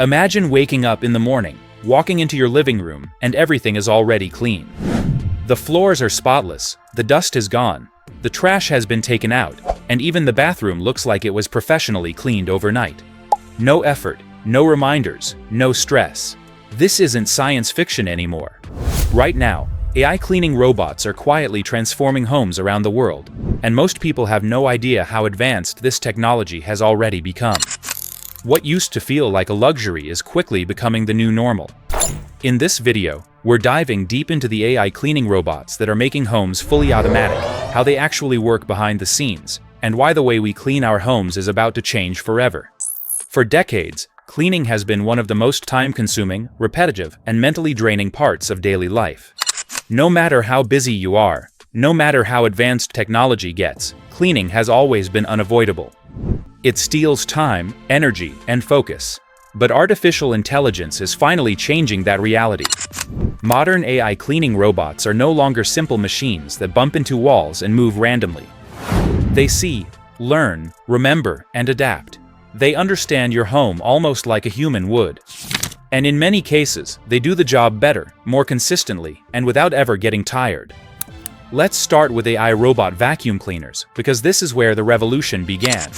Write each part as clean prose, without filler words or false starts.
Imagine waking up in the morning, walking into your living room, and everything is already clean. The floors are spotless, the dust is gone, the trash has been taken out, and even the bathroom looks like it was professionally cleaned overnight. No effort, no reminders, no stress. This isn't science fiction anymore. Right now, AI cleaning robots are quietly transforming homes around the world, and most people have no idea how advanced this technology has already become. What used to feel like a luxury is quickly becoming the new normal. In this video, we're diving deep into the AI cleaning robots that are making homes fully automatic, how they actually work behind the scenes, and why the way we clean our homes is about to change forever. For decades, cleaning has been one of the most time-consuming, repetitive, and mentally draining parts of daily life. No matter how busy you are, no matter how advanced technology gets, cleaning has always been unavoidable. It steals time, energy, and focus. But artificial intelligence is finally changing that reality. Modern AI cleaning robots are no longer simple machines that bump into walls and move randomly. They see, learn, remember, and adapt. They understand your home almost like a human would. And in many cases, they do the job better, more consistently, and without ever getting tired. Let's start with AI robot vacuum cleaners, because this is where the revolution began.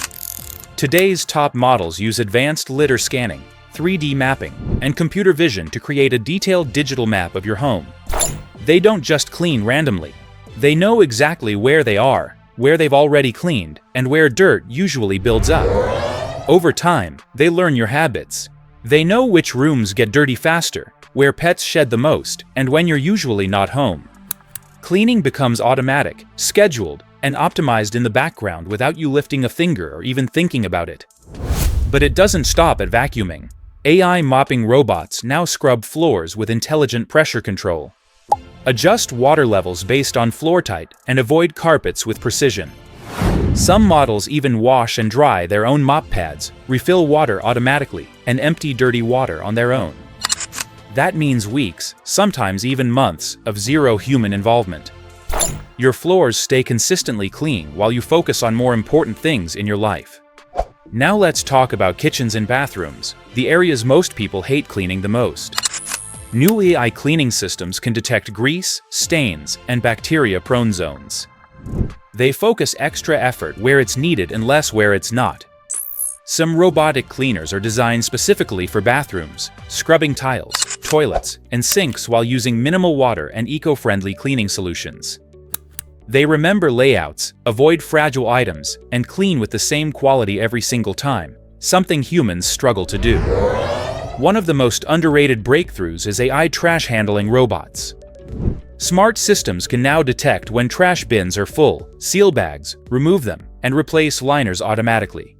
Today's top models use advanced litter scanning, 3D mapping, and computer vision to create a detailed digital map of your home. They don't just clean randomly. They know exactly where they are, where they've already cleaned, and where dirt usually builds up. Over time, they learn your habits. They know which rooms get dirty faster, where pets shed the most, and when you're usually not home. Cleaning becomes automatic, scheduled, and optimized in the background without you lifting a finger or even thinking about it. But it doesn't stop at vacuuming. AI mopping robots now scrub floors with intelligent pressure control. Adjust water levels based on floor type and avoid carpets with precision. Some models even wash and dry their own mop pads, refill water automatically, and empty dirty water on their own. That means weeks, sometimes even months, of zero human involvement. Your floors stay consistently clean while you focus on more important things in your life. Now let's talk about kitchens and bathrooms, the areas most people hate cleaning the most. New AI cleaning systems can detect grease, stains, and bacteria-prone zones. They focus extra effort where it's needed and less where it's not. Some robotic cleaners are designed specifically for bathrooms, scrubbing tiles, toilets, and sinks while using minimal water and eco-friendly cleaning solutions. They remember layouts, avoid fragile items, and clean with the same quality every single time, something humans struggle to do. One of the most underrated breakthroughs is AI trash handling robots. Smart systems can now detect when trash bins are full, seal bags, remove them, and replace liners automatically.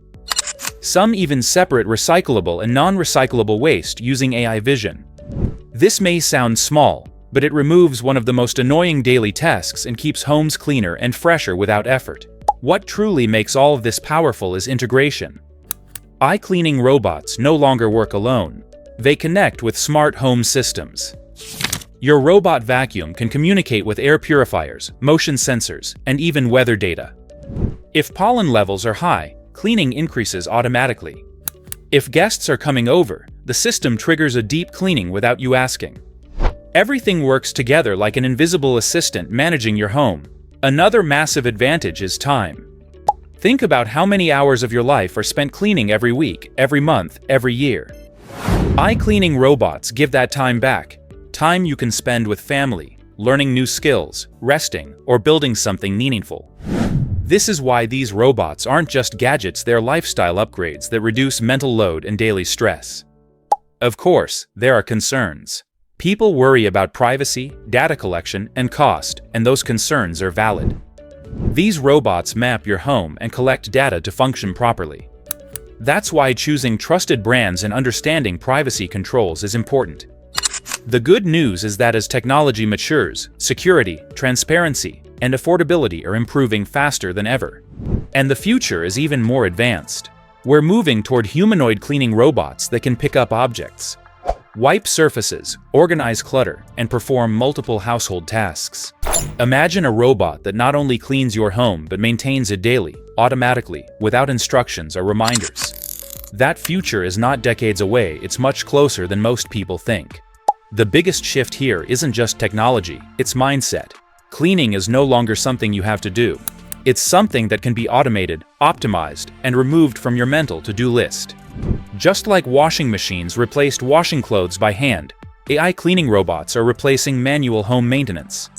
Some even separate recyclable and non-recyclable waste using AI vision. This may sound small, but it removes one of the most annoying daily tasks and keeps homes cleaner and fresher without effort. What truly makes all of this powerful is integration. AI cleaning robots no longer work alone. They connect with smart home systems. Your robot vacuum can communicate with air purifiers, motion sensors, and even weather data. If pollen levels are high, cleaning increases automatically. If guests are coming over, the system triggers a deep cleaning without you asking. Everything works together like an invisible assistant managing your home. Another massive advantage is time. Think about how many hours of your life are spent cleaning every week, every month, every year. AI cleaning robots give that time back. Time you can spend with family, learning new skills, resting, or building something meaningful. This is why these robots aren't just gadgets, they're lifestyle upgrades that reduce mental load and daily stress. Of course, there are concerns. People worry about privacy, data collection, and cost, and those concerns are valid. These robots map your home and collect data to function properly. That's why choosing trusted brands and understanding privacy controls is important. The good news is that as technology matures, security, transparency, and affordability are improving faster than ever. And the future is even more advanced. We're moving toward humanoid cleaning robots that can pick up objects, wipe surfaces, organize clutter, and perform multiple household tasks. Imagine a robot that not only cleans your home but maintains it daily, automatically, without instructions or reminders. That future is not decades away, it's much closer than most people think. The biggest shift here isn't just technology, it's mindset. Cleaning is no longer something you have to do. It's something that can be automated, optimized, and removed from your mental to-do list. Just like washing machines replaced washing clothes by hand, AI cleaning robots are replacing manual home maintenance.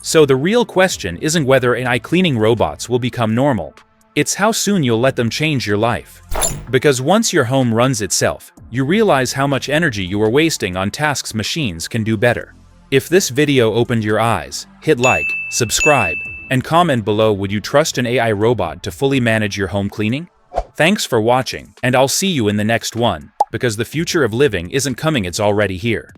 So the real question isn't whether AI cleaning robots will become normal. It's how soon you'll let them change your life. Because once your home runs itself, you realize how much energy you are wasting on tasks machines can do better. If this video opened your eyes, hit like, subscribe, and comment below. Would you trust an AI robot to fully manage your home cleaning? Thanks for watching, and I'll see you in the next one, because the future of living isn't coming, it's already here.